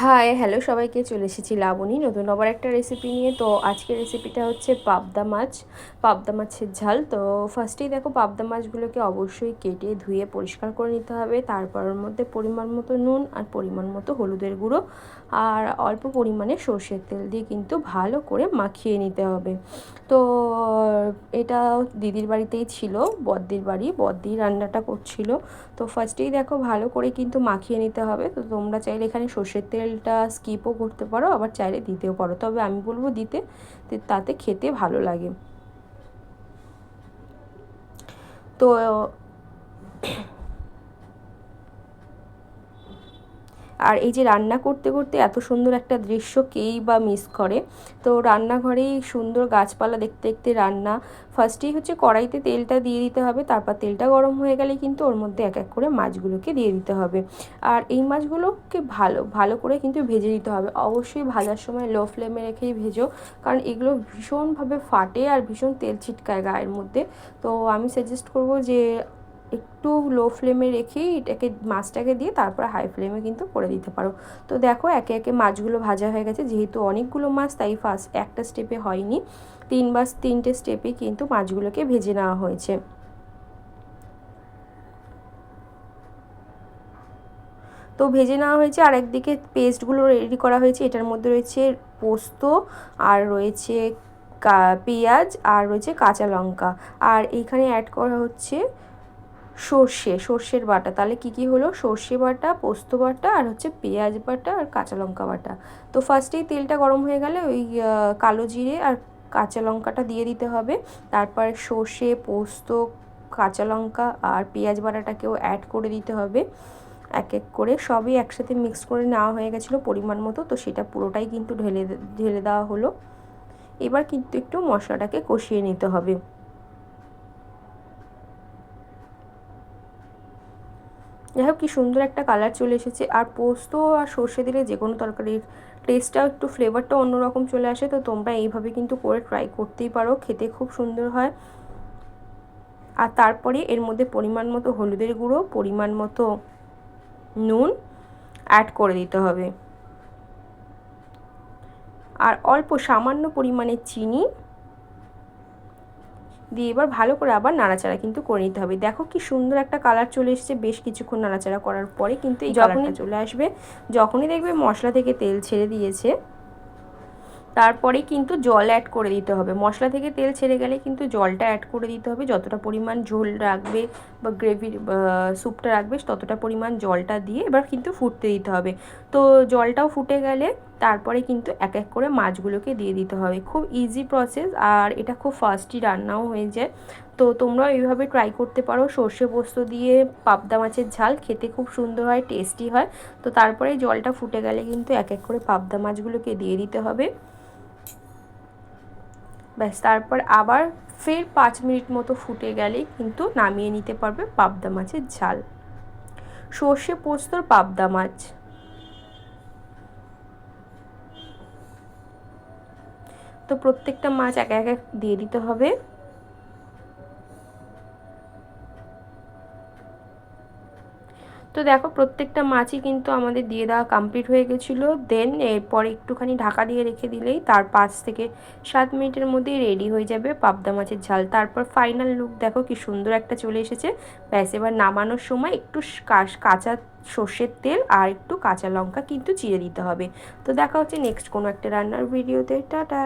Hi hello সবাইকে, চলে এসেছি লাবণী নতুন আবার একটা রেসিপি নিয়ে। তো আজকের রেসিপিটা হচ্ছে পাবদা মাছের ঝাল। তো ফার্স্টেই দেখো, পাবদা মাছগুলোকে অবশ্যই কেটে ধুয়ে পরিষ্কার করে নিতে হবে। তারপর ওর মধ্যে পরিমাণ মতো নুন আর পরিমাণ মতো হলুদের গুঁড়ো আর অল্প পরিমাণে সর্ষের তেল দিয়ে কিন্তু ভালো করে মাখিয়ে নিতে হবে। তো এটা দিদির বাড়িতেই ছিল, বদ্দি রান্নাটা করছিল। তো ফার্স্টেই দেখো ভালো করে কিন্তু মাখিয়ে নিতে হবে। তো তোমরা চাইলে এখানে সর্ষের তেলটা স্কিপও করতে পারো, আবার চাইলে দিতেও পারো, তবে আমি বলবো দিতে, তাতে খেতে ভালো লাগে। তো আর এই যে রান্না করতে করতে এত সুন্দর একটা দৃশ্য কেই বা মিস করে। তো রান্নাঘরেই সুন্দর গাছপালা দেখতে দেখতে রান্না। ফার্স্টেই হচ্ছে কড়াইতে তেলটা দিয়ে দিতে হবে, তারপর তেলটা গরম হয়ে গেলে কিন্তু ওর মধ্যে এক এক করে মাছগুলোকে দিয়ে দিতে হবে। আর এই মাছগুলোকে ভালো ভালো করে কিন্তু ভেজে দিতে হবে। অবশ্যই ভাজার সময় লো ফ্লেমে রেখেই ভেজো, কারণ এগুলো ভীষণভাবে ফাটে আর ভীষণ তেল ছিটকায় গায়ের মধ্যে। তো আমি সাজেস্ট করব যে একটু লো ফ্লেমে রেখেই এটাকে মাছটাকে দিয়ে তারপর হাই ফ্লেমে কিন্তু করে দিতে পারো। তো দেখো একে একে মাছগুলো ভাজা হয়ে গেছে। যেহেতু অনেকগুলো মাছ, তাই ফার্স্ট একটা স্টেপে হয়নি, তিনটে স্টেপে কিন্তু মাছগুলোকে ভেজে নেওয়া হয়েছে। তো ভেজে নেওয়া হয়েছে, আর একদিকে পেস্টগুলো রেডি করা হয়েছে। এটার মধ্যে রয়েছে পোস্ত, আর রয়েছে পেঁয়াজ, আর রয়েছে কাঁচা লঙ্কা, আর এইখানে অ্যাড করা হচ্ছে সর্ষের বাটা। তাহলে কি হলো, সর্ষে বাটা, পোস্ত বাটা, আর হচ্ছে পেঁয়াজ বাটা আর কাঁচা লঙ্কা বাটা। তো ফার্স্টেই তেলটা গরম হয়ে গেলে ওই কালো জিরে আর কাঁচা লঙ্কাটা দিয়ে দিতে হবে। তারপর সর্ষে, পোস্ত, কাঁচা লঙ্কা আর পেঁয়াজ বাটাটাকেও অ্যাড করে দিতে হবে। এক এক করে সবই একসাথে মিক্স করে নেওয়া হয়ে গেছিলো পরিমাণ মতো। তো সেটা পুরোটাই কিন্তু ঢেলে দেওয়া হলো। এবার কিন্তু একটু মশলাটাকে কষিয়ে নিতে হবে। যাই হোক, কি সুন্দর একটা কালার চলে এসেছে। আর পোস্ত আর সর্ষে দিলে যে কোনো তরকারির টেস্টটাও একটু ফ্লেভারটা অন্যরকম চলে আসে। তো তোমরা এইভাবে কিন্তু করে ট্রাই করতেই পারো, খেতে খুব সুন্দর হয়। আর তারপরে এর মধ্যে পরিমাণ মতো হলুদের গুঁড়ো, পরিমাণ মতো নুন অ্যাড করে দিতে হবে, আর অল্প সামান্য পরিমাণে চিনি দিয়ে এবার ভালো করে আবার নাড়াচাড়া কিন্তু করে নিতে হবে। দেখো কি সুন্দর একটা কালার চলে এসেছে। বেশ কিছুক্ষণ নাড়াচাড়া করার পরে কিন্তু এই কালারটা চলে আসবে। যখনই দেখবে মশলা থেকে তেল ছেড়ে দিয়েছে, তারপরে কিন্তু জল অ্যাড করে দিতে হবে। মশলা থেকে তেল ছেড়ে গেলে কিন্তু জলটা অ্যাড করে দিতে হবে। যতটা পরিমাণ ঝোল রাখবে বা গ্রেভির স্যুপটা রাখবে, ততটা পরিমাণ জলটা দিয়ে এবার কিন্তু ফুটতে দিতে হবে। তো জলটাও ফুটে গেলে তারপরে কিন্তু এক এক করে মাছগুলোকে দিয়ে দিতে হবে। খুব ইজি প্রসেস, আর এটা খুব ফাস্টই রান্নাও হয়ে যায়। তো তোমরাও এইভাবে ট্রাই করতে পারো। সর্ষে পোস্ত দিয়ে পাবদা মাছের ঝাল খেতে খুব সুন্দর হয়, টেস্টি হয়। তো তারপরে জলটা ফুটে গেলে কিন্তু এক এক করে পাবদা মাছগুলোকে দিয়ে দিতে হবে। ব্যাস, তারপর আবার ফের 5 মিনিট মতো ফুটে গেলেই কিন্তু নামিয়ে নিতে পারবে পাবদা মাছের ঝাল, সর্ষে পোস্তর পাবদা মাছ। তো প্রত্যেকটা মাছ এক এক দিয়ে দিতে হবে। তো দেখো প্রত্যেকটা মাছই কিন্তু আমাদের দিয়ে দেওয়া কমপ্লিট হয়ে গেছিলো। দেন এরপর একটুখানি ঢাকা দিয়ে রেখে দিলেই তার 5 থেকে 7 মিনিটের মধ্যেই রেডি হয়ে যাবে পাবদা মাছের ঝাল। তারপর ফাইনাল লুক দেখো কি সুন্দর একটা চলে এসেছে। ব্যাস, এবার নামানোর সময় একটু কাঁচা সর্ষের তেল আর একটু কাঁচা লঙ্কা কিন্তু চিড়ে দিতে হবে। তো দেখা হচ্ছে নেক্সট কোনো একটা রান্নার ভিডিওতে। টাটা।